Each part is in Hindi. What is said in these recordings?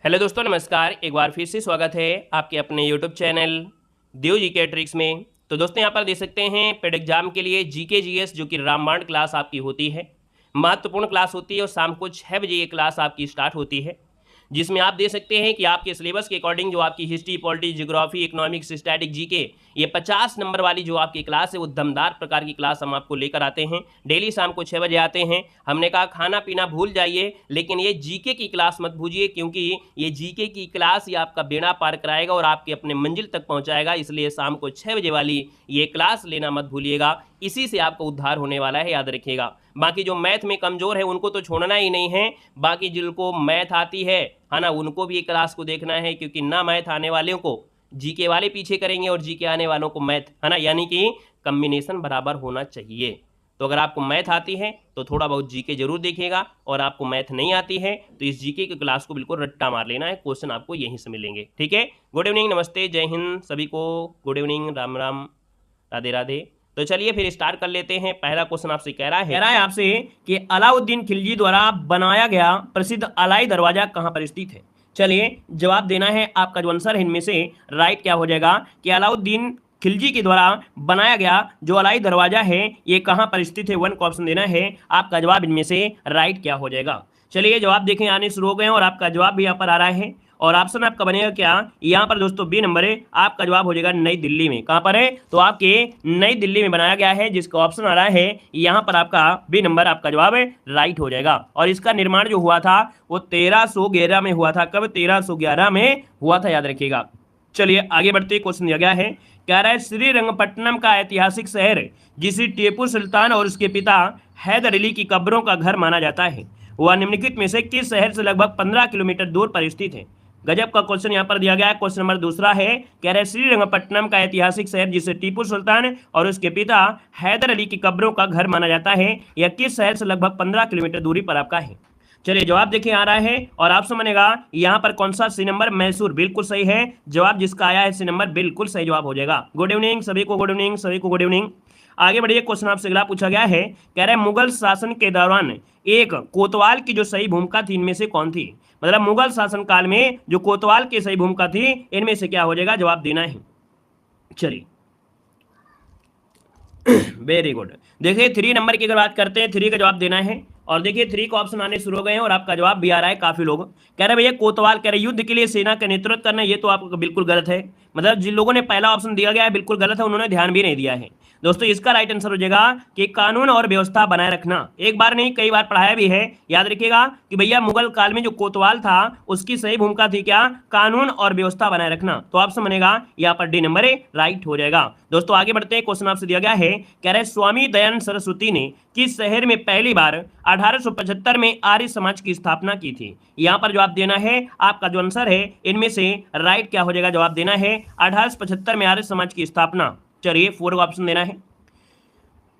हेलो दोस्तों, नमस्कार। एक बार फिर से स्वागत है आपके अपने यूट्यूब चैनल देव जी के ट्रिक्स में। तो दोस्तों यहाँ पर देख सकते हैं पेड एग्जाम के लिए जीके जीएस जो कि रामबाण क्लास आपकी होती है, महत्वपूर्ण क्लास होती है और शाम को 6 बजे ये क्लास आपकी स्टार्ट होती है, जिसमें आप देख सकते हैं कि आपके सिलेबस के अकॉर्डिंग जो आपकी history, polity, geography, economics, static, GK, ये 50 नंबर वाली जो आपकी क्लास है वो दमदार प्रकार की क्लास हम आपको लेकर आते हैं। डेली शाम को 6 बजे आते हैं। हमने कहा खाना पीना भूल जाइए, लेकिन ये जीके की क्लास मत भूलिए, क्योंकि ये जीके की क्लास ही आपका बेड़ा पार कराएगा और आपके अपने मंजिल तक पहुंचाएगा। इसलिए शाम को 6 बजे वाली ये क्लास लेना मत भूलिएगा, इसी से आपका उद्धार होने वाला है, याद रखिएगा। बाकी जो मैथ में कमज़ोर है उनको तो छोड़ना ही नहीं है, बाकी जिनको मैथ आती है ना, उनको भी ये क्लास को देखना है, क्योंकि ना मैथ आने वालों को जीके वाले पीछे करेंगे और जीके आने वालों को मैथ, है ना, यानी कि कम्बिनेशन बराबर होना चाहिए। तो अगर आपको मैथ आती है तो थोड़ा बहुत जीके जरूर देखिएगा, और आपको मैथ नहीं आती है तो इस जीके की क्लास को बिल्कुल रट्टा मार लेना है, क्वेश्चन आपको यहीं से मिलेंगे। ठीक है, गुड इवनिंग, नमस्ते, जय हिंद सभी को, गुड इवनिंग, राम राम, राधे राधे। तो चलिए फिर स्टार्ट कर लेते हैं। पहला क्वेश्चन आपसे कह रहा है आपसे कि अलाउद्दीन खिलजी द्वारा बनाया गया प्रसिद्ध अलाई दरवाजा कहां पर स्थित है। चलिए जवाब देना है। आपका जो आंसर है इनमें से राइट क्या हो जाएगा कि अलाउद्दीन खिलजी के द्वारा बनाया गया जो अलाई दरवाजा है ये कहां पर स्थित है, 1 का ऑप्शन देना है। आपका जवाब इनमें से राइट क्या हो जाएगा। चलिए जवाब देखें, आने शुरू हो गए हैं और आपका जवाब भी यहाँ पर आ रहा है, और ऑप्शन आपका बनेगा क्या, यहाँ पर दोस्तों बी नंबर है। आपका जवाब हो जाएगा नई दिल्ली में। कहाँ पर है, तो आपके नई दिल्ली में बनाया गया है, जिसका ऑप्शन आ रहा है यहाँ पर आपका बी नंबर आपका जवाब राइट हो जाएगा। और इसका निर्माण जो हुआ था वो 1311 में हुआ था। कब, 1311 में हुआ था, याद रखिएगा। चलिए आगे बढ़ते, क्वेश्चन दिया गया है, कह रहा है श्रीरंगपट्टनम का ऐतिहासिक शहर जिसे टीपू सुल्तान और उसके पिता हैदर अली की कब्रों का घर माना जाता है, वह निम्नलिखित में से किस शहर से लगभग 15 किलोमीटर दूर पर स्थित है। गजब का क्वेश्चन यहाँ पर दिया गया है। क्वेश्चन नंबर दूसरा है, कह रहे श्रीरंगपट्टनम का ऐतिहासिक शहर जिसे टीपू सुल्तान और उसके पिता हैदर अली की कब्रों का घर माना जाता है, यह किस शहर से लगभग 15 किलोमीटर दूरी पर आपका है। चलिए जवाब देखिए आ रहा है, और ऑप्शन बनेगा यहाँ पर कौन सा, सी नंबर मैसूर, बिल्कुल सही है। जवाब जिसका आया है सी नंबर बिल्कुल सही जवाब हो जाएगा। गुड इवनिंग सभी को, गुड इवनिंग सभी को, गुड इवनिंग। आगे बढ़िए, क्वेश्चन आपसे अगला पूछा गया है, कह रहे मुगल शासन के दौरान एक कोतवाल की जो सही भूमिका थी इनमें से कौन थी। मतलब मुगल शासन काल में जो कोतवाल की सही भूमिका थी इनमें से क्या हो जाएगा, जवाब देना है। चलिए वेरी गुड। देखिए 3 नंबर की अगर बात करते हैं, 3 का जवाब देना है, और देखिए 3 का ऑप्शन आने शुरू हो गए हैं और आपका जवाब भी आ रहा है। काफी लोग कह रहे भैया कोतवाल, कह रहे युद्ध के लिए सेना का नेतृत्व करना, ये तो आपको बिल्कुल गलत है। मतलब जिन लोगों ने पहला ऑप्शन दिया गया है बिल्कुल गलत है, उन्होंने ध्यान भी नहीं दिया है। दोस्तों इसका राइट आंसर हो जाएगा कि कानून और व्यवस्था बनाए रखना। एक बार नहीं कई बार पढ़ाया भी है, याद रखिएगा कि भैया मुगल काल में जो कोतवाल था उसकी सही भूमिका थी क्या, कानून और व्यवस्था बनाए रखना। तो ऑप्शन बनेगा यहाँ पर डी नंबर राइट हो जाएगा। दोस्तों आगे बढ़ते हैं, क्वेश्चन आपसे दिया गया है, कह रहे स्वामी दयानंद सरस्वती ने किस शहर में पहली बार 1875 में आर्य समाज की स्थापना की थी। यहां पर जवाब देना है। आपका जो आंसर है इनमें से राइट क्या हो जाएगा, जवाब देना है 1875 में आर्य समाज की स्थापना। चलिए 4 का ऑप्शन देना है।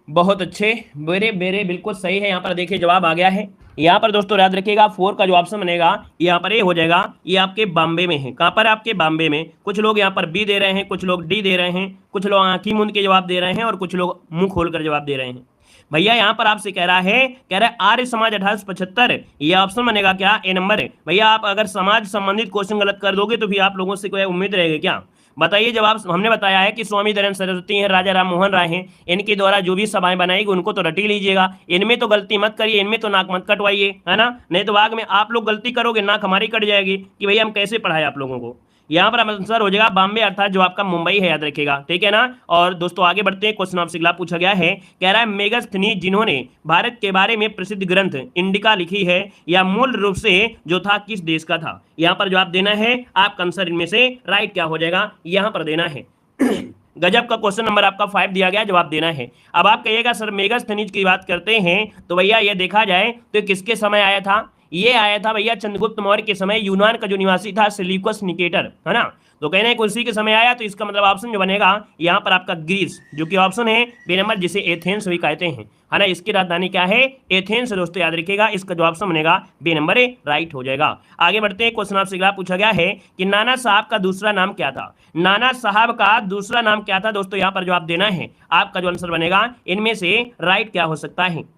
बहुत अच्छे, मेरे मेरे बिल्कुल सही है। यहाँ पर देखिए जवाब आ गया है। यहाँ पर दोस्तों याद रखिएगा 4 का जो ऑप्शन बनेगा यहाँ पर ये हो जाएगा, ये आपके बॉम्बे में है। कहाँ पर, आपके बॉम्बे में। कुछ लोग यहाँ पर बी दे रहे हैं, कुछ लोग डी दे रहे हैं, कुछ लोग आंखी मूंद के जवाब दे रहे हैं, और कुछ लोग मुंह खोलकर जवाब दे रहे हैं। भैया यहाँ पर आपसे कह रहा है, कह रहा है आर्य समाज 1875, ये ऑप्शन बनेगा क्या, ए नंबर है। भैया आप अगर समाज संबंधित क्वेश्चन गलत कर दोगे तो फिर आप लोगों से कोई उम्मीद रहेगी क्या। बताइए जवाब। हमने बताया है कि स्वामी दयानंद सरस्वती हैं, राजा राम मोहन राय हैं, इनके द्वारा जो भी सभाएं बनाएगी उनको तो रटी लीजिएगा। इनमें तो गलती मत करिए, इनमें तो नाक मत कटवाइए, है ना, नहीं तो बाद में आप लोग गलती करोगे नाक हमारी कट जाएगी कि भैया हम कैसे पढ़ाए आप लोगों को। यहाँ पर आंसर हो जाएगा बॉम्बे, अर्थात जो आपका मुंबई है, याद रखिएगा। ठीक है ना। और दोस्तों आगे बढ़ते हैं, क्वेश्चन आपसे अगला पूछा गया है, कह रहा है मेगास्थनीज जिन्होंने भारत के बारे में प्रसिद्ध ग्रंथ इंडिका लिखी है, या मूल रूप से जो था किस देश का था। यहाँ पर जवाब देना है। आपका आंसर इनमें से राइट क्या हो जाएगा, यहाँ पर देना है। गजब का क्वेश्चन नंबर आपका 5 दिया गया, जवाब देना है। अब आप कहिएगा सर मेगास्थनीज की बात करते हैं तो भैया ये देखा जाए तो किसके समय आया था, ये आया था भैया चंद्रगुप्त मौर्य के समय। यूनान का जो निवासी था सेल्यूकस निकेटर, है ना, तो कहना है उसी के समय आया। तो इसका मतलब ऑप्शन जो बनेगा यहाँ पर आपका ग्रीस, जो कि ऑप्शन है बी नंबर, जिसे एथेंस भी कहते हैं, है ना। इसकी राजधानी क्या है, एथेंस। दोस्तों याद रखिएगा इसका जो ऑप्शन बनेगा बी नंबर राइट हो जाएगा। आगे बढ़ते हैं, क्वेश्चन आपसे अगला पूछा गया है कि नाना साहब का दूसरा नाम क्या था। नाना साहब का दूसरा नाम क्या था। दोस्तों यहाँ पर जवाब देना है। आपका जो आंसर बनेगा इनमें से राइट क्या हो सकता है।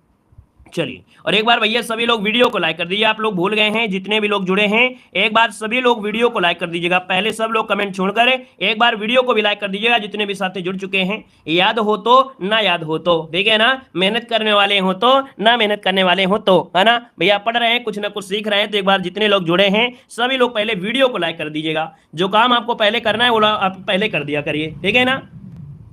चलिए, और एक बार भैया सभी लोग वीडियो को लाइक कर दीजिए। आप लोग भूल गए हैं, जितने भी लोग जुड़े हैं एक बार सभी लोग वीडियो को लाइक कर दीजिएगा। पहले सब लोग कमेंट छोड़कर एक बार वीडियो को भी लाइक कर दीजिएगा, जितने भी साथी जुड़ चुके हैं। याद हो तो ना याद हो तो, ठीक है ना, मेहनत करने वाले हो तो ना मेहनत करने वाले हो तो, है ना भैया, पढ़ रहे हैं कुछ ना कुछ सीख रहे हैं। तो एक बार जितने लोग जुड़े हैं सभी लोग पहले वीडियो को लाइक कर दीजिएगा। जो काम आपको पहले करना है वो आप पहले कर दिया करिए, ठीक है ना।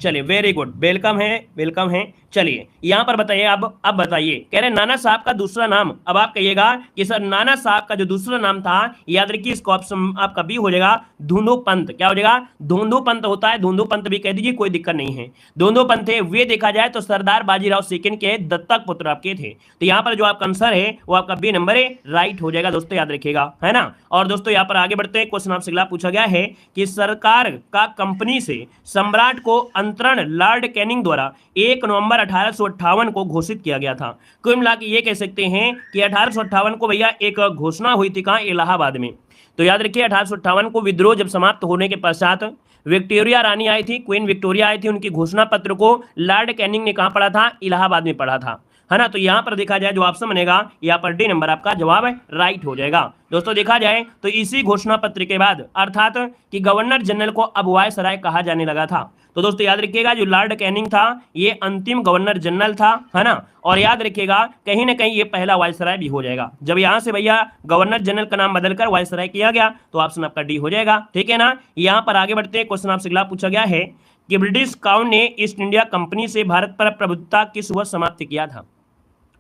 चलिए, वेरी गुड, वेलकम है, वेलकम है। चलिए यहां पर बताइए, अब बताइए, कह रहे नाना साहब का दूसरा नाम। अब आप कहिएगा कि सर नाना साहब का जो दूसरा नाम था, याद रखिए इसको ऑप्शन आपका बी हो जाएगा, धुंधु पंत। क्या हो जाएगा? धुंधु पंत होता है, धुंधु पंत भी कह दीजिए, कोई दिक्कत नहीं है। धुंधु पंत थे वे, देखा जाए तो सरदार बाजीराव सेकंड के दत्तक पुत्र आपके थे। तो यहाँ पर जो आपका आंसर है वो आपका बी नंबर है, राइट हो जाएगा दोस्तों, याद रखिएगा, है ना। और दोस्तों यहाँ पर आगे बढ़ते हैं, क्वेश्चन आपसे अगला पूछा गया है कि सरकार का कंपनी से सम्राट को अंतरण लॉर्ड कैनिंग द्वारा 1 नवंबर 1858 को घोषित किया गया था। कुल मिला के ये कह सकते हैं कि 1858 को भैया एक घोषणा हुई थी, कहाँ? इलाहाबाद में। तो याद रखिए 1858 को विद्रोह जब समाप्त होने के पश्चात विक्टोरिया रानी आई थी, क्वीन विक्टोरिया आई थी, उनकी घोषणा पत्र को लॉर्ड कैनिंग ने कहाँ पढ़ा था? इलाहाबाद में पढ़ा था, है ना। तो यहां पर देखा जाए जो ऑप्शन बनेगा यहाँ पर डी नंबर आपका जवाब राइट हो जाएगा। दोस्तों देखा जाए तो इसी घोषणा पत्र के बाद अर्थात कि गवर्नर जनरल को अब वायसराय कहा जाने लगा था। तो दोस्तों याद रखिएगा जो लॉर्ड कैनिंग था ये अंतिम गवर्नर जनरल था, है ना। और याद रखिएगा कहीं ना कहीं ये पहला वायसराय भी हो जाएगा। जब यहां से भैया गवर्नर जनरल का नाम बदलकर वायसराय किया गया तो ऑप्शन आपका डी हो जाएगा, ठीक है ना। यहां पर आगे बढ़ते हैं, क्वेश्चन आपसे अगला पूछा गया है कि ब्रिटिश क्राउन ने ईस्ट इंडिया कंपनी से भारत पर प्रभुत्व किस वर्ष समाप्त किया था।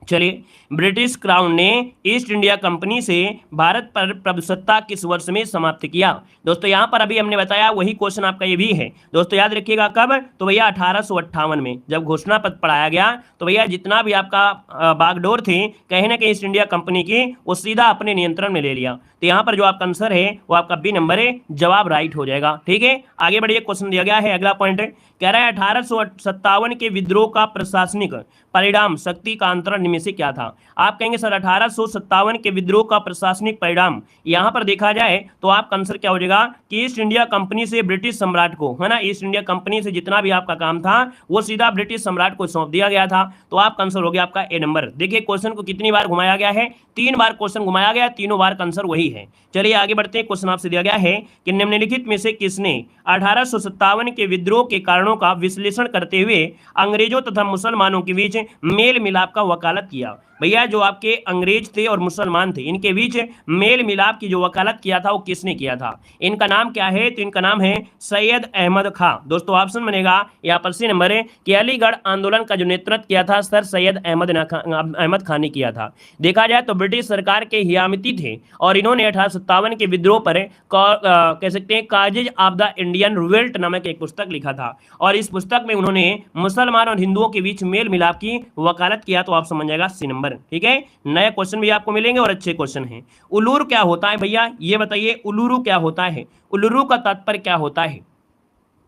चलिए, ब्रिटिश क्राउन ने ईस्ट इंडिया कंपनी से भारत पर प्रभुसत्ता किस वर्ष में समाप्त किया। दोस्तों यहां पर अभी हमने बताया वही क्वेश्चन आपका ये भी है। दोस्तों याद रखिएगा कब? तो भैया 1858 में जब घोषणा पत्र पढ़ाया गया तो भैया जितना भी आपका बागडोर थे कहीं ना कहीं ईस्ट इंडिया कंपनी की, वो सीधा अपने नियंत्रण में ले लिया। तो यहाँ पर जो आपका आंसर है वो आपका बी नंबर है, जवाब राइट हो जाएगा, ठीक है। आगे बढ़िए, क्वेश्चन दिया गया है अगला पॉइंट, कह रहा है 1857 के विद्रोह का प्रशासनिक परिणाम शक्ति का अंतरण निम्न में से क्या था। आप कहेंगे सर 1857 के विद्रोह का प्रशासनिक परिणाम, यहां पर देखा जाए तो आपका आंसर क्या हो जाएगा कि ईस्ट इंडिया कंपनी से ब्रिटिश सम्राट को, है ना, ईस्ट इंडिया कंपनी से जितना भी आपका काम था वो सीधा ब्रिटिश सम्राट को सौंप दिया गया था। तो आपका आंसर हो गया आपका ए नंबर। देखिए क्वेश्चन को कितनी बार घुमाया गया है? 3 बार क्वेश्चन घुमाया गया, तीनों बार का आंसर वही है। चलिए आगे बढ़ते हैं, क्वेश्चन आपसे दिया गया है कि निम्नलिखित में से किसने 1857 के विद्रोह के कारणों का विश्लेषण करते हुए अंग्रेजों तथा मुसलमानों के बीच मेल मिलाप का वकालत किया। भैया जो आपके अंग्रेज थे और मुसलमान थे इनके बीच मेल मिलाप की जो वकालत किया था वो किसने किया था? इनका नाम क्या है? तो इनका नाम है सैयद अहमद खां। दोस्तों ऑप्शन बनेगा यहाँ पर सी नंबर है कि अलीगढ़ आंदोलन का जो नेतृत्व किया था सर सैयद अहमद खान ने किया था। देखा जाए तो ब्रिटिश सरकार के हियामती थे और इन्होंने 1857 के विद्रोह पर कह सकते हैं causes of the Indian revolt नामक एक पुस्तक लिखा था और इस पुस्तक में उन्होंने मुसलमान और हिंदुओं के बीच मेल मिलाप की वकालत किया। तो आप समझ जाएगा सी नंबर, ठीक है। नए क्वेश्चन भी आपको मिलेंगे और अच्छे क्वेश्चन हैं। उलूर क्या होता है भैया, ये बताइए उलूरू क्या होता है? उलूरू का तात्पर्य क्या होता है?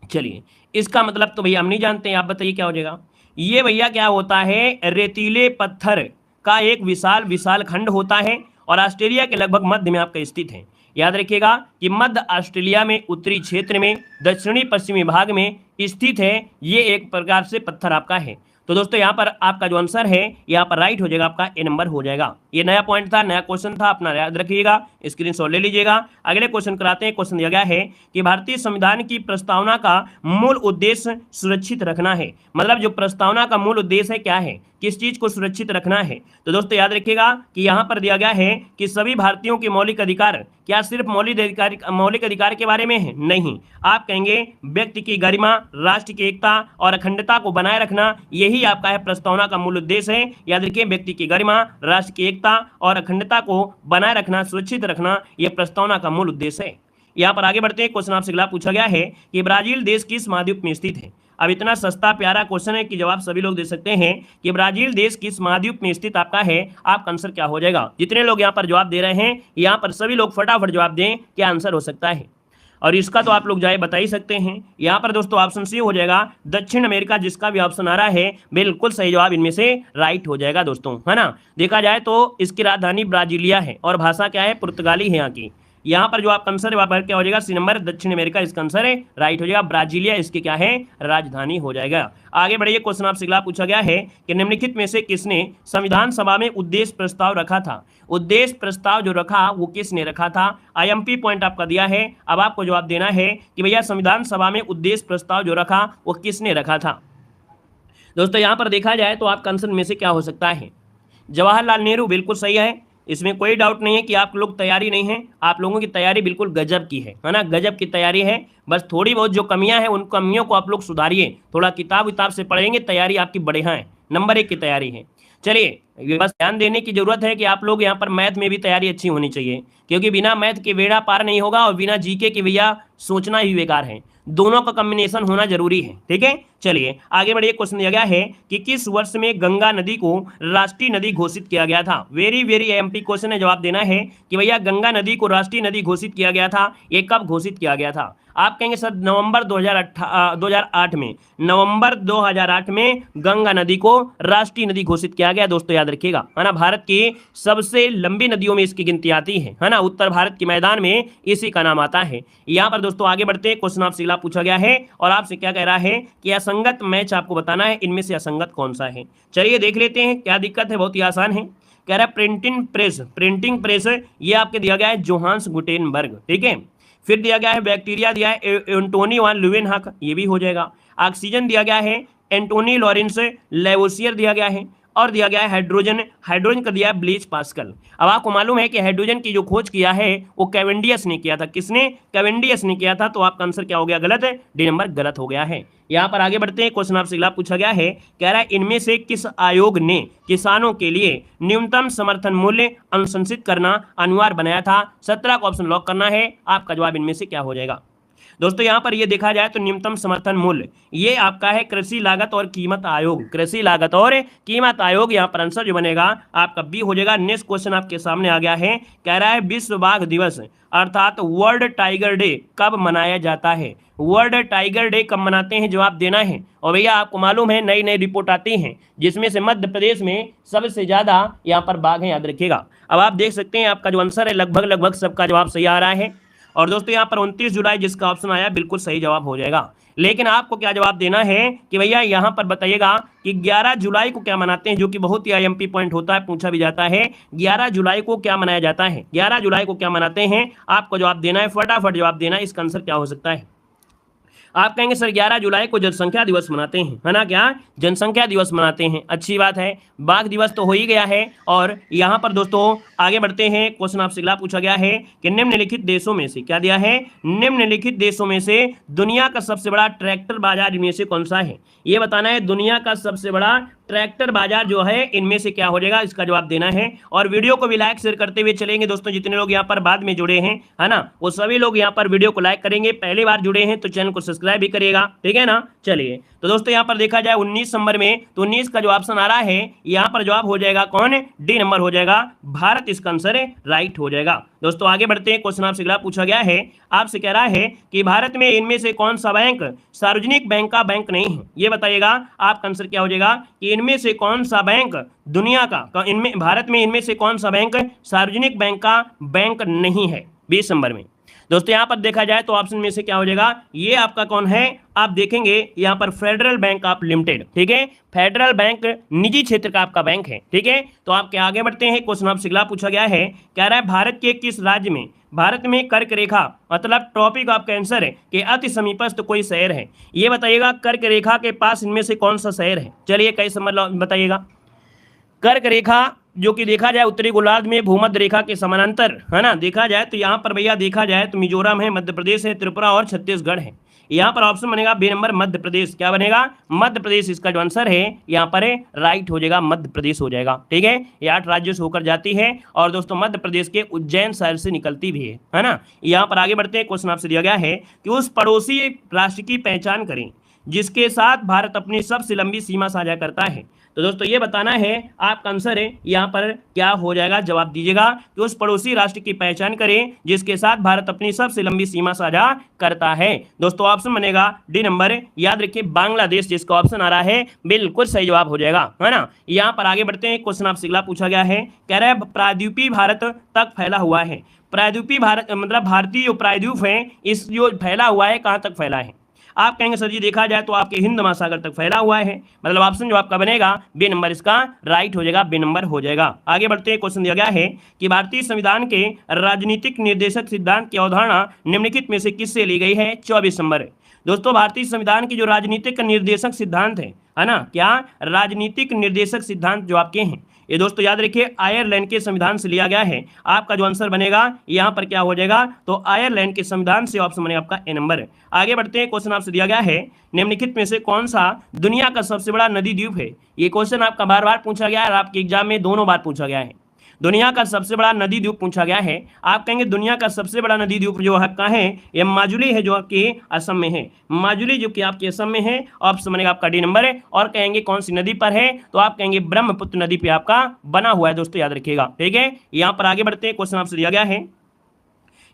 चलिए इसका मतलब तो भैया हम नहीं जानते हैं, आप बताइए क्या हो जाएगा। ये भैया क्या होता है? रेतीले पत्थर का एक विशाल विशाल खंड होता है और ऑस्ट्रेलिया के लगभग मध्य में आपका स्थित है। याद रखिएगा कि मध्य ऑस्ट्रेलिया में उत्तरी क्षेत्र में दक्षिणी पश्चिमी भाग में स्थित है। ये एक प्रकार से पत्थर आपका है। तो दोस्तों यहाँ पर आपका जो आंसर है यहाँ पर राइट हो जाएगा, आपका ए नंबर हो जाएगा। ये नया पॉइंट था, नया क्वेश्चन था, अपना याद रखिएगा, स्क्रीनशॉट ले लीजिएगा। अगले क्वेश्चन कराते हैं। क्वेश्चन दिया गया है कि भारतीय संविधान की प्रस्तावना का मूल उद्देश्य सुरक्षित रखना है। मतलब जो प्रस्तावना का मूल उद्देश्य है क्या है, किस चीज को सुरक्षित रखना है? तो दोस्तों याद रखिएगा कि यहाँ पर दिया गया है कि सभी भारतीयों के मौलिक अधिकार, क्या सिर्फ मौलिक अधिकार के बारे में है? नहीं, आप कहेंगे व्यक्ति की गरिमा, राष्ट्र की एकता और अखंडता को बनाए रखना, यही आपका है प्रस्तावना का मूल उद्देश्य है। याद रखिए व्यक्ति की गरिमा, राष्ट्र की एकता और अखंडता को बनाए रखना, सुरक्षित रखना, यह प्रस्तावना का मूल उद्देश्य है। यहाँ पर आगे बढ़ते हैं। क्वेश्चन आपसे अगला पूछा गया है कि ब्राजील देश किस महाद्वीप में स्थित है। अब इतना सस्ता प्यारा क्वेश्चन है कि जवाब सभी लोग दे सकते हैं कि ब्राजील देश किस महाद्वीप में स्थित आपका है। आपका आंसर क्या हो जाएगा? जितने लोग यहाँ पर जवाब दे रहे हैं यहाँ पर सभी लोग फटाफट जवाब दें, क्या आंसर हो सकता है। और इसका तो आप लोग जाए बता ही सकते हैं। यहाँ पर दोस्तों ऑप्शन सी हो जाएगा दक्षिण अमेरिका। जिसका भी ऑप्शन आ रहा है बिल्कुल सही जवाब इनमें से राइट हो जाएगा दोस्तों, है ना। देखा जाए तो इसकी राजधानी ब्राजीलिया है और भाषा क्या है? पुर्तगाली है यहाँ की। यहाँ पर जो आपका आंसर है वहाँ पर क्या हो जाएगा, सी नंबर दक्षिण अमेरिका इसका आंसर है, राइट हो जाएगा। ब्राजीलिया इसके क्या है, राजधानी हो जाएगा। आगे बढ़िए, क्वेश्चन आपसे अगला पूछा गया है कि निम्नलिखित में से किसने संविधान सभा में उद्देश्य प्रस्ताव रखा था। उद्देश्य प्रस्ताव जो रखा वो किसने रखा था, आईएमपी पॉइंट आपका दिया है। अब आपको जवाब देना है कि भैया संविधान सभा में उद्देश्य प्रस्ताव जो रखा वो किसने रखा था। दोस्तों यहाँ पर देखा जाए तो आपका आंसर में से क्या हो सकता है, जवाहरलाल नेहरू बिल्कुल सही है, इसमें कोई डाउट नहीं है कि आप लोग तैयारी नहीं है, आप लोगों की तैयारी बिल्कुल गजब की है ना, गजब की तैयारी है। बस थोड़ी बहुत जो कमियां हैं उन कमियों को आप लोग सुधारिए, थोड़ा किताब से पढ़ेंगे, तैयारी आपकी बढ़िया है, नंबर 1 की तैयारी है। चलिए बस ध्यान देने की जरूरत है कि आप लोग यहाँ पर मैथ में भी तैयारी अच्छी होनी चाहिए, क्योंकि बिना मैथ के बेड़ा पार नहीं होगा और बिना जीके के भैया सोचना ही बेकार है, दोनों का कॉम्बिनेशन होना जरूरी है, ठीक है। चलिए आगे बढ़िए, क्वेश्चन दिया गया है कि किस वर्ष में गंगा नदी को राष्ट्रीय नदी घोषित किया गया था। वेरी वेरी एमपी क्वेश्चन है, जवाब देना है कि भैया गंगा नदी को राष्ट्रीय नदी घोषित किया गया था, ये कब घोषित किया गया था। आप कहेंगे सर नवंबर 2008 में, नवंबर 2008 में गंगा नदी को राष्ट्रीय नदी घोषित किया गया। दोस्तों याद रखिएगा, है ना, भारत की सबसे लंबी नदियों में इसकी गिनती आती है ना, उत्तर भारत के मैदान में इसी का नाम आता है। यहाँ पर दोस्तों आगे बढ़ते हैं, क्वेश्चन आपसे अगला पूछा गया है और आपसे क्या कह रहा है कि असंगत मैच आपको बताना है, इनमें से असंगत कौन सा है। चलिए देख लेते हैं, क्या दिक्कत है, बहुत ही आसान है। कह रहा है प्रिंटिंग प्रेस ये आपके दिया गया है जोहान्स गुटेनबर्ग, ठीक है। फिर दिया गया है बैक्टीरिया, दिया है एंटोनी वान ल्यूवेनहॉक, ये भी हो जाएगा। ऑक्सीजन दिया गया है एंटोनी लॉरेंस लेवोसियर दिया गया है, और दिया गया है हाइड्रोजन का दिया है ब्लीच पास्कल। अब आपको मालूम है कि हाइड्रोजन की जो खोज किया है वो कैवेंडियस ने किया था, किसने, कैवेंडियस ने किया था, तो आपका आंसर क्या हो गया, गलत है, डी नंबर गलत हो गया है। यहाँ पर आगे बढ़ते हैं, क्वेश्चन आपसे अगला पूछा गया है, कह रहा है इनमें से किस आयोग ने किसानों के लिए न्यूनतम समर्थन मूल्य अनुशंसित करना अनिवार्य बनाया था। 17 का ऑप्शन लॉक करना है, आपका जवाब इनमें से क्या हो जाएगा। दोस्तों यहाँ पर ये देखा जाए तो न्यूनतम समर्थन मूल्य ये आपका है कृषि लागत और कीमत आयोग, कृषि लागत और कीमत आयोग, यहाँ पर आंसर जो बनेगा आपका बी हो जाएगा। नेक्स्ट क्वेश्चन आपके सामने आ गया है, कह रहा है विश्व बाघ दिवस अर्थात वर्ल्ड टाइगर डे कब मनाया जाता है। वर्ल्ड टाइगर डे कब मनाते हैं, जवाब देना है। और भैया आपको मालूम है नई नई रिपोर्ट आती हैं जिसमें से मध्य प्रदेश में सबसे ज्यादा यहाँ पर बाघ हैं, याद रखिएगा। अब आप देख सकते हैं आपका जो आंसर है लगभग सबका जवाब सही आ रहा है। और दोस्तों यहाँ पर 29 जुलाई जिसका ऑप्शन आया बिल्कुल सही जवाब हो जाएगा। लेकिन आपको क्या जवाब देना है कि भैया यहाँ पर बताइएगा कि 11 जुलाई को क्या मनाते हैं, जो कि बहुत ही आईएमपी पॉइंट होता है, पूछा भी जाता है 11 जुलाई को क्या मनाया जाता है, 11 जुलाई को क्या मनाते हैं, आपको जवाब देना है, फटाफट जवाब देना है। इसका आंसर क्या हो सकता है। आप कहेंगे सर 11 जुलाई को जनसंख्या दिवस मनाते हैं, है ना, क्या जनसंख्या दिवस मनाते हैं, अच्छी बात है। बाघ दिवस तो हो ही गया है। और यहाँ पर दोस्तों आगे बढ़ते हैं, क्वेश्चन आपसे अगला पूछा गया है कि निम्नलिखित देशों में से, क्या दिया है, निम्नलिखित देशों में से दुनिया का सबसे बड़ा ट्रैक्टर बाजार इनमें से कौन सा है, ये बताना है। दुनिया का सबसे बड़ा ट्रैक्टर बाजार जो है इनमें से क्या हो जाएगा, इसका जवाब देना है। और वीडियो को भी लाइक शेयर करते हुए चलेंगे दोस्तों, जितने लोग यहाँ पर बाद में जुड़े हैं, है ना, वो सभी लोग यहाँ पर वीडियो को लाइक करेंगे। पहली बार जुड़े हैं तो चैनल को सब्सक्राइब भी करिएगा, ठीक है ना। चलिए तो दोस्तों यहाँ पर देखा जाए 19 नंबर में, तो 19 का जो ऑप्शन आ रहा है यहाँ पर जवाब हो जाएगा कौन, डी नंबर हो जाएगा, भारत इसका आंसर राइट हो जाएगा। दोस्तों आगे बढ़ते हैं, क्वेश्चन आपसे अगला पूछा गया है, आपसे कह रहा है कि भारत में इनमें से कौन सा बैंक सार्वजनिक बैंक का बैंक नहीं है, ये बताइएगा। आपका आंसर क्या हो जाएगा कि इनमें से कौन सा बैंक दुनिया का, इनमें भारत में इनमें से कौन सा बैंक सार्वजनिक बैंक का बैंक नहीं है, 20 नंबर में। दोस्तों यहाँ पर देखा जाए तो ऑप्शन में से क्या हो जाएगा, ये आपका कौन है, आप देखेंगे यहाँ पर फेडरल बैंक ऑफ लिमिटेड, ठीक है, फेडरल बैंक निजी क्षेत्र का आपका बैंक है, ठीक है। तो आपके आगे बढ़ते हैं, क्वेश्चन आपसे अगला पूछा गया है, कह रहा है भारत के किस राज्य में, भारत में कर्क रेखा मतलब टॉपिक ऑफ कैंसर है कि अति समीपस्थ कोई शहर है, ये बताइएगा। कर्क रेखा के पास इनमें से कौन सा शहर है, चलिए कई समझ बताइएगा। कर्क रेखा जो कि देखा जाए उत्तरी गोलार्ध में भूमध्य रेखा के समानांतर, है ना, देखा जाए तो यहाँ पर भैया देखा जाए तो मिजोरम है, मध्य प्रदेश है, त्रिपुरा और छत्तीसगढ़ है। यहाँ पर ऑप्शन बनेगा बी नंबर मध्य प्रदेश, क्या बनेगा, मध्य प्रदेश इसका जो आंसर है यहाँ पर राइट हो जाएगा, मध्य प्रदेश हो जाएगा, ठीक है। ये 8 राज्यों से होकर जाती है और दोस्तों मध्य प्रदेश के उज्जैन शहर से निकलती भी है ना। यहाँ पर आगे बढ़ते हैं, क्वेश्चन आपसे दिया गया है कि उस पड़ोसी राष्ट्र की पहचान करें जिसके साथ भारत अपनी सबसे लंबी सीमा साझा करता है। तो दोस्तों ये बताना है, आपका आंसर है यहाँ पर क्या हो जाएगा, जवाब दीजिएगा कि उस पड़ोसी राष्ट्र की पहचान करें जिसके साथ भारत अपनी सबसे लंबी सीमा साझा करता है। दोस्तों ऑप्शन बनेगा डी नंबर, याद रखिए बांग्लादेश जिसका ऑप्शन आ रहा है बिल्कुल सही जवाब हो जाएगा, है ना। यहाँ पर आगे बढ़ते हैं, क्वेश्चन आपसे अगला पूछा गया है, कह रहा है प्रायद्वीपीय भारत तक फैला हुआ है। प्रायद्वीपीय भारत मतलब भारतीय जो प्रायद्वीप है इस जो फैला हुआ है कहाँ तक फैला है? आप कहेंगे सर जी देखा जाए तो आपके हिंद महासागर तक फैला हुआ है, मतलब ऑप्शन जो आपका बनेगा बी नंबर इसका राइट हो जाएगा, बी नंबर हो जाएगा। आगे बढ़ते हैं, क्वेश्चन दिया गया है कि भारतीय संविधान के राजनीतिक निर्देशक सिद्धांत की अवधारणा निम्नलिखित में से किससे ली गई है? 24 नंबर। दोस्तों भारतीय संविधान की जो राजनीतिक निर्देशक सिद्धांत है ना, क्या राजनीतिक निर्देशक सिद्धांत जो आपके हैं ये दोस्तों याद रखिए आयरलैंड के संविधान से लिया गया है। आपका जो आंसर बनेगा यहाँ पर क्या हो जाएगा? तो आयरलैंड के संविधान से ऑप्शन बनेगा आपका ए नंबर। आगे बढ़ते हैं, क्वेश्चन आपसे दिया गया है निम्नलिखित में से कौन सा दुनिया का सबसे बड़ा नदी द्वीप है? ये क्वेश्चन आपका बार बार पूछा गया है और आपके एग्जाम में दोनों बार पूछा गया है। दुनिया का सबसे बड़ा नदी द्वीप पूछा गया है। आप कहेंगे दुनिया का सबसे बड़ा नदी द्वीप जो आपका है ये माजुली है, जो आपके असम में है। माजुली जो कि आपके असम में है, ऑप्शन बनेगा आपका डी नंबर है। और कहेंगे कौन सी नदी पर है? तो आप कहेंगे ब्रह्मपुत्र नदी पे आपका बना हुआ है दोस्तों, याद रखिएगा। ठीक है, यहाँ पर आगे बढ़ते हैं, क्वेश्चन आपसे दिया गया है,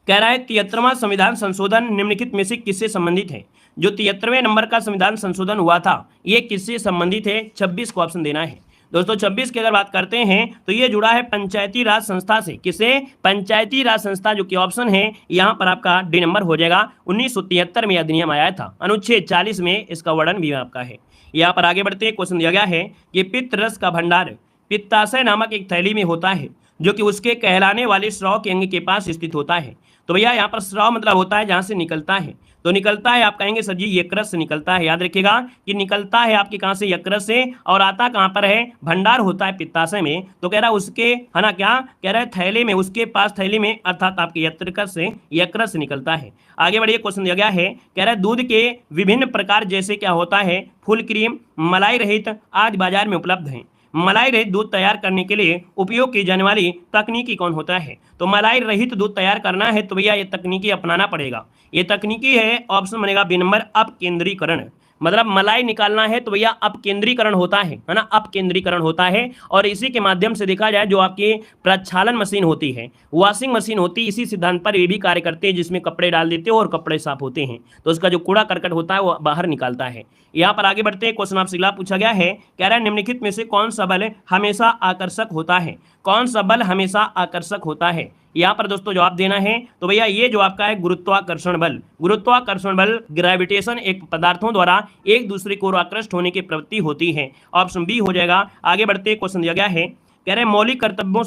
कह रहा है 73वां संविधान संशोधन निम्नलिखित में से किससे संबंधित है? जो 73वें नंबर का संविधान संशोधन हुआ था ये किससे संबंधित है? 26 को ऑप्शन देना है दोस्तों। 26 की अगर बात करते हैं तो ये जुड़ा है पंचायती राज संस्था से। किसे? पंचायती राज संस्था, जो कि ऑप्शन है यहाँ पर आपका डी नंबर हो जाएगा। 1973 में अधिनियम आया था, अनुच्छेद 40 में इसका वर्णन भी आपका है। यहाँ पर आगे बढ़ते हैं, क्वेश्चन दिया गया है कि पित्त रस का भंडार पित्ताशय नामक एक थैली में होता है जो कि उसके कहलाने वाले स्राव के अंग के पास स्थित होता है। तो भैया यहाँ पर स्राव मतलब होता है जहाँ से निकलता है, तो निकलता है आप कहेंगे सर जी यकृत से निकलता है। याद रखिएगा कि निकलता है आपके कहाँ से? यकृत से, और आता कहाँ पर है? भंडार होता है पित्ताशय में। तो कह रहा है उसके, है ना, क्या कह रहा है? थैले में, उसके पास थैली में, अर्थात आपके यकृत से निकलता है। आगे बढ़िए, क्वेश्चन दिया गया है, कह रहा है दूध के विभिन्न प्रकार जैसे क्या होता है? फुल क्रीम, मलाई रहित आज बाजार में उपलब्ध है। मलाई रहित दूध तैयार करने के लिए उपयोग की जाने वाली तकनीकी कौन होता है? तो मलाई रहित दूध तैयार करना है तो भैया ये तकनीकी अपनाना पड़ेगा। ये तकनीकी है, ऑप्शन बनेगा बी नंबर अपकेंद्रीकरण। मतलब मलाई निकालना है तो भैया अपकेंद्रीकरण होता है ना, अपकेंद्रीकरण होता है। और इसी के माध्यम से देखा जाए जो आपकी प्रक्षालन मशीन होती है, वॉशिंग मशीन होती है, इसी सिद्धांत पर ये भी कार्य करते हैं, जिसमें कपड़े डाल देते हो और कपड़े साफ होते हैं, तो उसका जो कूड़ा करकट होता है वो बाहर निकालता है। यहाँ पर आगे बढ़ते हैं, क्वेश्चन आपसे अगला पूछा गया है, कह रहा है निम्नलिखित में से कौन सा बल हमेशा आकर्षक होता है? कौन सा बल हमेशा आकर्षक होता है? यहाँ पर दोस्तों जवाब देना है तो भैया ये जो आपका है गुरुत्वाकर्षण बल। गुरुत्वाकर्षण बल, ग्रेविटेशन, एक पदार्थों द्वारा एक दूसरे को आकर्षित होने की प्रवृत्ति होती है। ऑप्शन बी हो जाएगा। आगे बढ़ते, क्वेश्चन दिया गया है, कह रहे मौलिक कर्तव्यों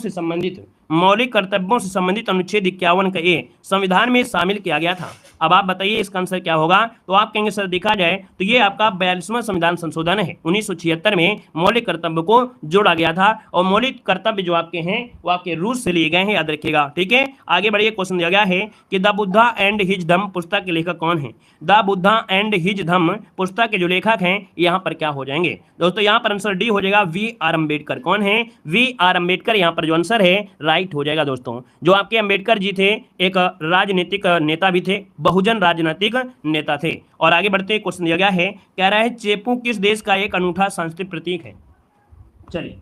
से संबंधित अनुच्छेद 51 का ए संविधान में शामिल किया गया था। अब आप बताइए इसका आंसर क्या होगा? तो आप कहेंगे सर देखा जाए तो ये आपका 42वां संविधान संशोधन है। 1976 में मौलिक कर्तव्य को जोड़ा गया था, और मौलिक कर्तव्य जो आपके हैं वो आपके रूस से लिए गए हैं, याद रखिएगा। ठीक है, आगे बढ़िए, क्वेश्चन दिया गया है कि द बुद्धा एंड हिज धम्म पुस्तक के लेखक कौन है? द बुद्धा एंड हिज धम्म पुस्तक के जो लेखक हैं यहाँ पर क्या हो जाएंगे दोस्तों? यहाँ पर आंसर डी हो जाएगा, वी आर अम्बेडकर। कौन है? We are Ambedkar. यहाँ पर जो आंसर है राइट हो जाएगा दोस्तों। जो आपके अम्बेडकर जी थे एक राजनीतिक नेता भी थे, बहुजन राजनीतिक नेता थे। और आगे बढ़ते, क्वेश्चन दिया गया है, कह रहा है चेपू किस देश का एक अनूठा सांस्कृतिक प्रतीक है? चलिए,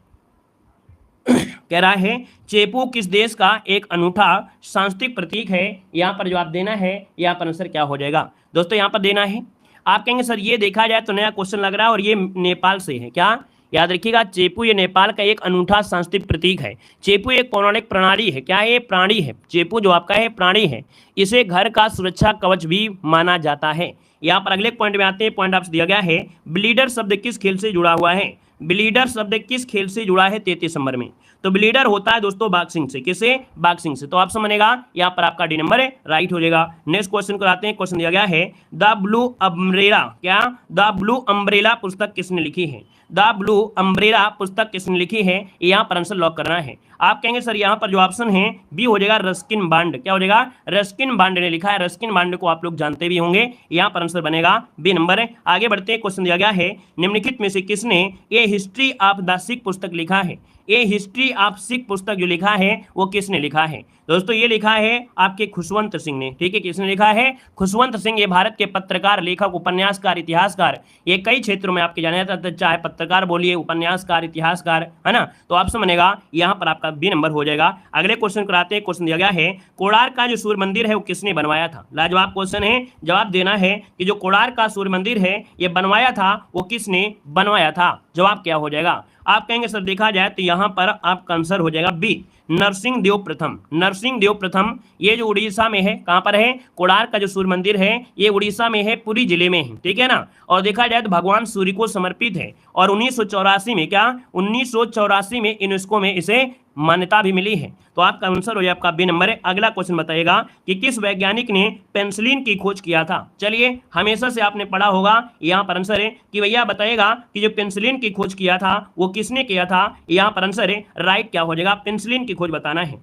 कह रहा है चेपू किस देश का एक अनूठा सांस्कृतिक प्रतीक है? यहाँ पर जवाब देना है, यहाँ पर आंसर क्या हो जाएगा दोस्तों? यहाँ पर देना है, आप कहेंगे सर ये देखा जाए तो नया क्वेश्चन लग रहा है और ये नेपाल से है। क्या? याद रखिएगा चेपू ये नेपाल का एक अनूठा सांस्कृतिक प्रतीक है। चेपू एक पौराणिक प्रणाली है। क्या है? ये प्राणी है। चेपू जो आपका है प्राणी है। इसे घर का सुरक्षा कवच भी माना जाता है। यहाँ पर अगले पॉइंट में आते हैं। पॉइंट आपसे दिया गया है, ब्लीडर शब्द किस खेल से जुड़ा हुआ है? ब्लीडर शब्द किस खेल से जुड़ा है 33 नंबर में? तो ब्लीडर होता है दोस्तों बॉक्सिंग से। किसे? बॉक्सिंग से। तो ऑप्शन बनेगा यहाँ पर आपका डी नंबर है, राइट हो जाएगा। नेक्स्ट क्वेश्चन को आते हैं। क्वेश्चन दिया गया है द ब्लू अम्ब्रेला। क्या? द ब्लू अम्ब्रेला पुस्तक किसने लिखी है? द ब्लू अम्ब्रेला पुस्तक किसने लिखी है? यहाँ पर आंसर लॉक करना है। आप कहेंगे सर यहाँ पर जो ऑप्शन है बी हो जाएगा, रस्किन बॉन्ड। क्या हो जाएगा? रस्किन बॉन्ड ने लिखा है। रस्किन बॉन्ड को आप लोग जानते भी होंगे। यहाँ पर आंसर बनेगा बी नंबर है। आगे बढ़ते हैं। क्वेश्चन दिया गया है निम्नलिखित में से किसने ये हिस्ट्री ऑफ द सिख पुस्तक लिखा है? ये हिस्ट्री ऑफ सिख पुस्तक जो लिखा है वो किसने लिखा है दोस्तों? ये लिखा है आपके खुशवंत सिंह ने। ठीक है, किसने लिखा है? खुशवंत सिंह। ये भारत के पत्रकार, लेखक, उपन्यासकार, इतिहासकार, ये कई क्षेत्रों में आपके जाने जाते हैं, चाहे पत्रकार बोलिए, उपन्यासकार, इतिहासकार, है ना। तो ऑप्शन बनेगा यहाँ पर आपका बी नंबर हो जाएगा। अगले क्वेश्चन को आते हैं। क्वेश्चन दिया गया है कोणार्क का जो सूर्य मंदिर है वो किसने बनवाया था? लाजवाब क्वेश्चन है। जवाब देना है कि जो कोणार्क का सूर्य मंदिर है ये बनवाया था वो किसने बनवाया था? जवाब क्या हो जाएगा? आप कहेंगे सर देखा जाए तो यहाँ पर आपका आंसर हो जाएगा बी, नरसिंह देव प्रथम। नरसिंह देव प्रथम ये जो उड़ीसा में है, कहाँ पर है, कोणार्क का जो सूर्य मंदिर है ये उड़ीसा में है, पुरी जिले में है, ठीक है ना। और देखा जाए तो भगवान सूर्य को समर्पित है और 1984 में, क्या 1984 में यूनेस्को में इसे मान्यता भी मिली है। तो आपका आंसर हो जाए आपका बी नंबर है। अगला क्वेश्चन बताइएगा कि किस वैज्ञानिक ने पेनिसिलिन की खोज किया था। चलिए, हमेशा से आपने पढ़ा होगा, यहाँ पर आंसर है कि भैया बताइएगा कि जो पेनिसिलिन की खोज किया था वो किसने किया था। यहाँ पर आंसर है राइट क्या हो जाएगा, पेनिसिलिन की खोज बताना है।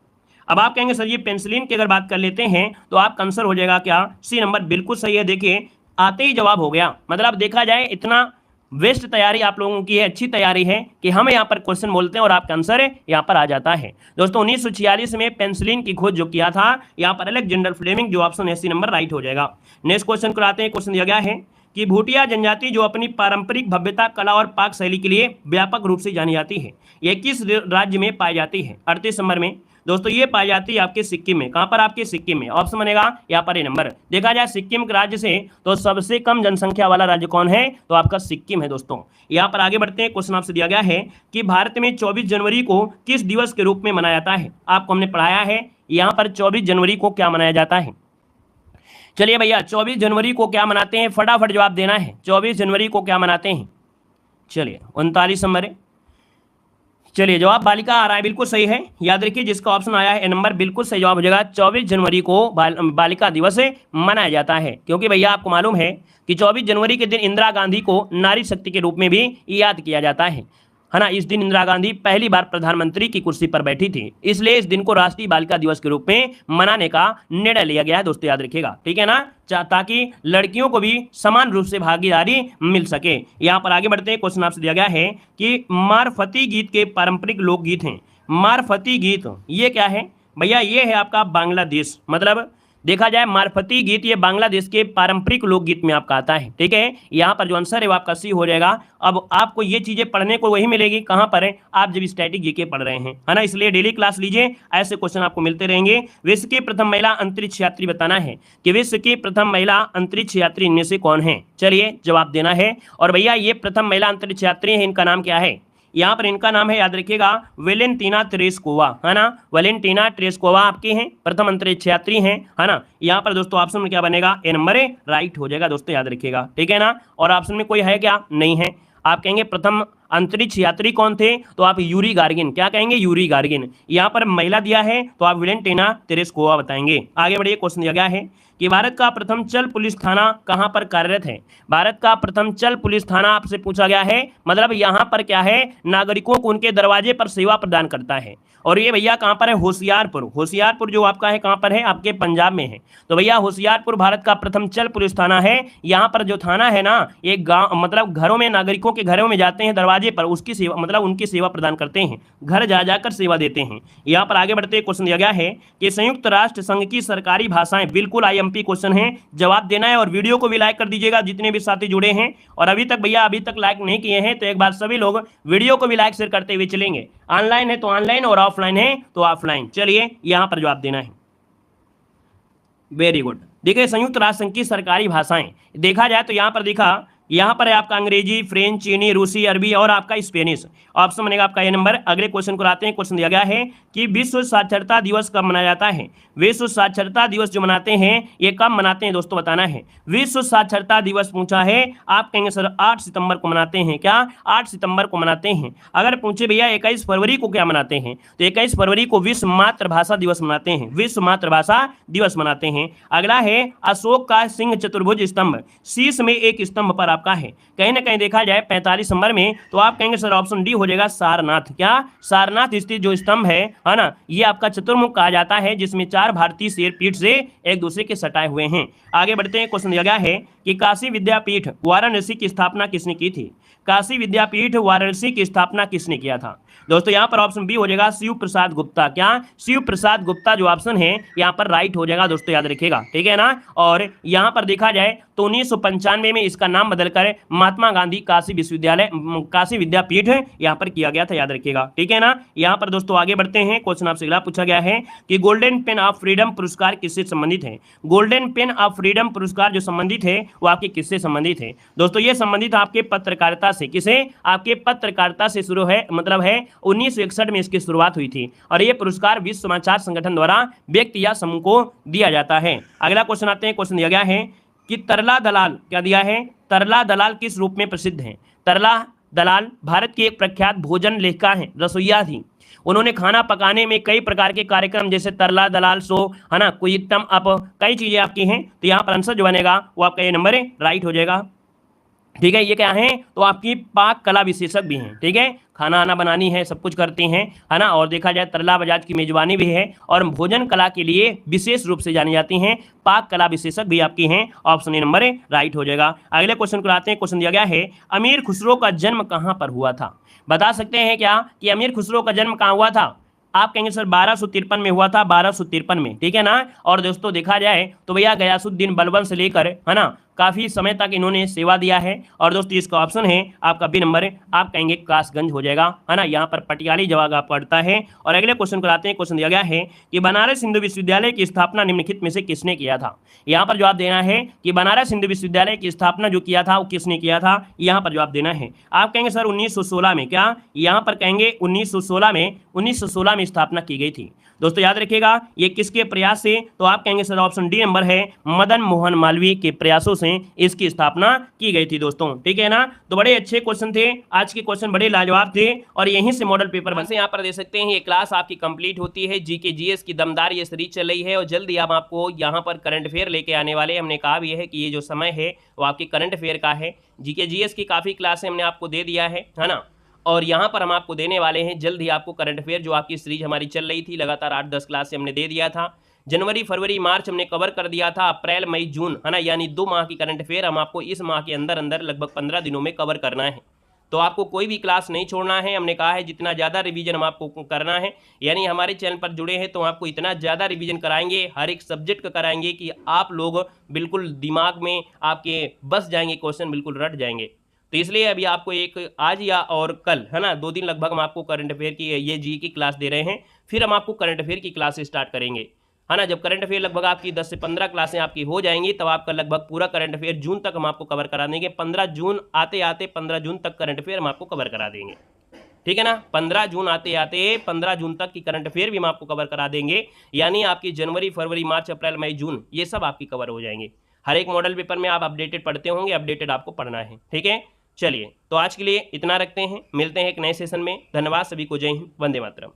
अब आप कहेंगे सर ये पेनिसिलिन की अगर बात कर लेते हैं तो आपका आंसर हो जाएगा क्या, सी नंबर, बिल्कुल सही है। देखिए आते ही जवाब हो गया, मतलब देखा जाए इतना बेस्ट तैयारी आप लोगों की है, अच्छी तैयारी है कि हम यहाँ पर क्वेश्चन बोलते हैं और आपका आंसर यहाँ पर आ जाता है। दोस्तों 1946 में पेनिसिलिन की खोज जो किया था यहाँ पर अलेक्जेंडर फ्लेमिंग, जो ऑप्शन है सी नंबर राइट हो जाएगा। नेक्स्ट क्वेश्चन कराते हैं। क्वेश्चन दिया गया है कि भूटिया जनजाति जो अपनी पारंपरिक भव्यता, कला और पाक शैली के लिए व्यापक रूप से जानी जाती है, यह किस राज्य में पाई जाती है। 38 नंबर में दोस्तों ये पाई जाती है आपके सिक्किम में। कहां पर, आपके सिक्किम में। ऑप्शन बनेगा यहाँ पर ए नंबर। देखा जाए सिक्किम के राज्य से तो सबसे कम जनसंख्या वाला राज्य कौन है, तो आपका सिक्किम है। दोस्तों यहाँ पर आगे बढ़ते हैं। क्वेश्चन आपसे दिया गया है कि भारत में 24 जनवरी को किस दिवस के रूप में मनाया जाता है। आपको हमने पढ़ाया है यहाँ पर 24 जनवरी को क्या मनाया जाता है। चलिए भैया 24 जनवरी को क्या मनाते हैं, फटाफट जवाब देना है। 24 जनवरी को क्या मनाते हैं। चलिए 39 नंबर है। चलिए जवाब बालिका आ रहा है, बिल्कुल सही है। याद रखिए जिसका ऑप्शन आया है ए नंबर, बिल्कुल सही जवाब हो जाएगा। 24 जनवरी को बालिका दिवस मनाया जाता है, क्योंकि भैया आपको मालूम है कि 24 जनवरी के दिन इंदिरा गांधी को नारी शक्ति के रूप में भी याद किया जाता है ना। इस दिन इंदिरा गांधी पहली बार प्रधानमंत्री की कुर्सी पर बैठी थी, इसलिए इस दिन को राष्ट्रीय बालिका दिवस के रूप में मनाने का निर्णय लिया गया है। दोस्तों याद रखिएगा, ठीक है ना, ताकि लड़कियों को भी समान रूप से भागीदारी मिल सके। यहाँ पर आगे बढ़ते हैं। क्वेश्चन आपसे दिया गया है कि मारफती गीत के पारंपरिक लोकगीत हैं। मारफती गीत ये क्या है भैया, ये है आपका बांग्लादेश, मतलब देखा जाए मारफती गीत ये बांग्लादेश के पारंपरिक लोकगीत में आपका आता है, ठीक है। यहाँ पर जो आंसर है वो आपका सी हो जाएगा। अब आपको ये चीजें पढ़ने को वही मिलेगी, कहाँ पर है, आप जब स्टैटिक जीके पढ़ रहे हैं, है ना। इसलिए डेली क्लास लीजिए, ऐसे क्वेश्चन आपको मिलते रहेंगे। विश्व की प्रथम महिला अंतरिक्ष यात्री बताना है कि विश्व की प्रथम महिला अंतरिक्ष यात्री इनमें से कौन है। चलिए जवाब देना है। और भैया ये प्रथम महिला अंतरिक्ष यात्री है, इनका नाम क्या है। यहाँ पर इनका नाम है, याद रखिएगा, वेलेंटीना तेरेस्कोवा, है ना। वेलेंटीना तेरेस्कोवा आपकी हैं, प्रथम अंतरिक्ष यात्री हैं, है ना। यहाँ पर दोस्तों ऑप्शन में क्या बनेगा, ए नंबर राइट हो जाएगा। दोस्तों याद रखिएगा, ठीक है ना। और ऑप्शन में कोई है क्या, नहीं है। आप कहेंगे प्रथम अंतरिक्ष यात्री कौन थे, तो आप यूरी गार्गिन, क्या कहेंगे, यूरी गार्गिन। यहाँ पर महिला दिया है तो आप वेलेंटीना तेरेस्कोवा बताएंगे। आगे बढ़िए। क्वेश्चन दिया गया है कि भारत का प्रथम चल पुलिस थाना कहां पर कार्यरत है। भारत का प्रथम चल पुलिस थाना आपसे पूछा गया है, मतलब यहां पर क्या है, नागरिकों को उनके दरवाजे पर सेवा प्रदान करता है। और ये भैया कहां पर है, होशियारपुर। होशियारपुर जो आपका है कहां पर है, आपके पंजाब में है। तो भैया होशियारपुर भारत का प्रथम चल पुलिस थाना है। यहाँ पर जो थाना है ना, ये गाँव मतलब घरों में, नागरिकों के घरों में जाते हैं, दरवाजे पर उसकी सेवा, मतलब उनकी सेवा प्रदान करते हैं, घर जा जाकर सेवा देते हैं। यहाँ पर आगे बढ़ते क्वेश्चन दिया गया है कि संयुक्त राष्ट्र संघ की सरकारी भाषाएं, बिल्कुल आईएमपी क्वेश्चन है, जवाब देना है। और वीडियो को भी लाइक कर दीजिएगा जितने भी साथी जुड़े हैं। और अभी तक भैया अभी तक लाइक नहीं किए हैं तो एक बार सभी लोग वीडियो को भी लाइक शेयर करते हुए चलेंगे। ऑनलाइन है तो ऑनलाइन और ऑफलाइन है तो ऑफलाइन। चलिए यहां पर जवाब देना है। Very good. देखिए संयुक्त राष्ट्र संघ की सरकारी भाषाएं देखा जाए तो यहां पर देखा, यहाँ पर है आपका अंग्रेजी, फ्रेंच, चीनी, रूसी, अरबी और आपका स्पेनिश। ऑप्शन बनेगा आपका ये नंबर। अगले क्वेश्चन को आते हैं। क्वेश्चन दिया गया है कि विश्व साक्षरता दिवस कब मनाया जाता है। विश्व साक्षरता दिवस जो मनाते हैं ये कब मनाते हैं दोस्तों, बताना है। विश्व साक्षरता दिवस पूछा है, आप कहेंगे सर 8 सितंबर को मनाते हैं। क्या 8 सितंबर को मनाते हैं। अगर पूछे भैया 21 फरवरी को क्या मनाते हैं, तो 21 फरवरी को विश्व मातृभाषा दिवस मनाते हैं। विश्व मातृभाषा दिवस मनाते हैं। अगला है अशोक का सिंह चतुर्भुज स्तंभ शीश में एक स्तंभ पर आपका है। कहीं ना कहीं देखा जाए 45 नंबर में, तो आप कहेंगे सर ऑप्शन डी हो जाएगा सारनाथ। क्या सारनाथ स्थित जो स्तंभ है ना, ये आपका चतुर्मुख कहा जाता है, जिसमें 4 भारतीय शेर पीठ से एक दूसरे के सटाए हुए हैं। आगे बढ़ते हैं। क्वेश्चन दिया गया है कि काशी विद्यापीठ वाराणसी की स्थापना किसने की थी। काशी विद्यापीठ वाराणसी की स्थापना किसने किया था। दोस्तों यहाँ पर ऑप्शन बी हो जाएगा शिव प्रसाद गुप्ता। क्या शिव प्रसाद गुप्ता जो ऑप्शन है यहाँ पर राइट हो जाएगा। दोस्तों याद रखिएगा, ठीक है ना। और यहाँ पर देखा जाए तो 1995 में इसका नाम बदलकर महात्मा गांधी काशी विश्वविद्यालय काशी विद्यापीठ यहाँ पर किया गया था, याद रखिएगा। ठीक है ना। यहाँ पर दोस्तों आगे बढ़ते हैं। क्वेश्चन आपसे अगला पूछा गया है कि गोल्डन पेन ऑफ फ्रीडम पुरस्कार किससे संबंधित है। गोल्डन पेन ऑफ फ्रीडम पुरस्कार जो संबंधित है वो आपके किससे संबंधित है दोस्तों। ये संबंधित आपके पत्रकारिता से, किसे, आपके पत्रकारिता से शुरू है, मतलब है 1961 में इसकी शुरुआत हुई थी और ये पुरस्कार विश्व समाचार संगठन द्वारा व्यक्ति या समूह को दिया जाता है। अगला क्वेश्चन आते हैं। क्वेश्चन दिया गया है कि तरला दलाल, क्या दिया है, तरला दलाल किस रूप में प्रसिद्ध है। तरला दलाल भारत की एक प्रख्यात भोजन लेखिका है, रसोइया थी। उन्होंने खाना पकाने में कई प्रकार के कार्यक्रम जैसे तरला दलाल शो, है ना, क्विकटम अप, कई चीजें आपकी हैं। तो यहाँ पर आंसर जो बनेगा वो आपका ये नंबर राइट हो जाएगा। ठीक है, ये क्या है, तो आपकी पाक कला विशेषज्ञ भी हैं। ठीक है, खाना आना बनानी है, सब कुछ करती हैं, है ना। और देखा जाए तरला बजाज की मेजबानी भी है और भोजन कला के लिए विशेष रूप से जानी जाती हैं। पाक कला विशेषज्ञ भी आपकी हैं। ऑप्शन ए नंबर राइट हो जाएगा। अगले क्वेश्चन को आते हैं। क्वेश्चन दिया गया है अमीर खुसरो का जन्म कहाँ पर हुआ था। बता सकते हैं क्या कि अमीर खुसरो का जन्म कहाँ हुआ था। आप कहेंगे सर 1253 में हुआ था, 1253 में। ठीक है ना। और दोस्तों देखा जाए तो भैया गयासुद्दीन बलबन से लेकर, है ना, काफी समय तक इन्होंने सेवा दिया है। और दोस्तों इसका ऑप्शन है आपका बी नंबर, आप कहेंगे कासगंज हो जाएगा, है ना। यहाँ पर पटियाली जवाब आप पढ़ता है। और अगले क्वेश्चन को आते हैं। क्वेश्चन दिया गया है कि बनारस हिंदू विश्वविद्यालय की स्थापना निम्नलिखित में से किसने किया था। यहाँ पर जवाब देना है कि बनारस हिंदू विश्वविद्यालय की स्थापना जो किया था वो किसने किया था। यहाँ पर जवाब देना है। आप कहेंगे सर 1916 में, क्या, यहाँ पर कहेंगे 1916 में स्थापना की गई थी। दोस्तों याद रखिएगा ये किसके प्रयास से, तो आप कहेंगे सर ऑप्शन डी नंबर है, मदन मोहन मालवीय के प्रयासों से इसकी स्थापना की गई थी दोस्तों। ठीक है ना। तो बड़े अच्छे क्वेश्चन थे आज के, क्वेश्चन बड़े लाजवाब थे और यहीं से मॉडल पेपर बन से यहाँ पर दे सकते हैं। ये क्लास आपकी कंप्लीट होती है। जीके जीएस की दमदार ये सीरीज चल रही है और जल्दी हम आपको यहाँ पर करंट अफेयर लेके आने वाले। हमने कहा भी है कि ये जो समय है वो आपकी करंट अफेयर का है। जीके जीएस की काफ़ी क्लासें हमने आपको दे दिया है ना। और यहाँ पर हम आपको देने वाले हैं जल्द ही आपको करंट अफेयर, जो आपकी सीरीज हमारी चल रही थी लगातार 8-10 क्लास से हमने दे दिया था। जनवरी फरवरी मार्च हमने कवर कर दिया था। अप्रैल मई जून, है ना, यानी 2 माह की करंट अफेयर हम आपको इस माह के अंदर अंदर लगभग 15 दिनों में कवर करना है। तो आपको कोई भी क्लास नहीं छोड़ना है। हमने कहा है जितना ज़्यादा रिवीजन हम आपको करना है, यानी हमारे चैनल पर जुड़े हैं तो आपको इतना ज़्यादा रिवीजन कराएंगे, हर एक सब्जेक्ट का कराएंगे कि आप लोग बिल्कुल दिमाग में आपके बस जाएंगे, क्वेश्चन बिल्कुल रट जाएंगे। तो इसलिए अभी आपको एक आज या और कल, है ना, 2 दिन लगभग हम आपको करंट अफेयर की ये जी की क्लास दे रहे हैं। फिर हम आपको करंट अफेयर की क्लास स्टार्ट करेंगे, है ना। जब करंट अफेयर लगभग आपकी 10 से 15 क्लासें आपकी हो जाएंगी तब आपका लगभग पूरा करंट अफेयर जून तक हम आपको कवर करा देंगे। 15 जून आते आते 15 जून तक करंट अफेयर हम आपको कवर करा देंगे। ठीक है ना। 15 जून आते आते 15 जून तक की करंट अफेयर भी हम आपको कवर करा देंगे, यानी आपकी जनवरी फरवरी मार्च अप्रैल मई जून ये सब आपकी कवर हो जाएंगे। हर एक मॉडल पेपर में आप अपडेटेड पढ़ते होंगे, अपडेटेड आपको पढ़ना है। ठीक है, चलिए तो आज के लिए इतना रखते हैं। मिलते हैं एक नए सेशन में। धन्यवाद सभी को। जय हिंद, वंदे मातरम।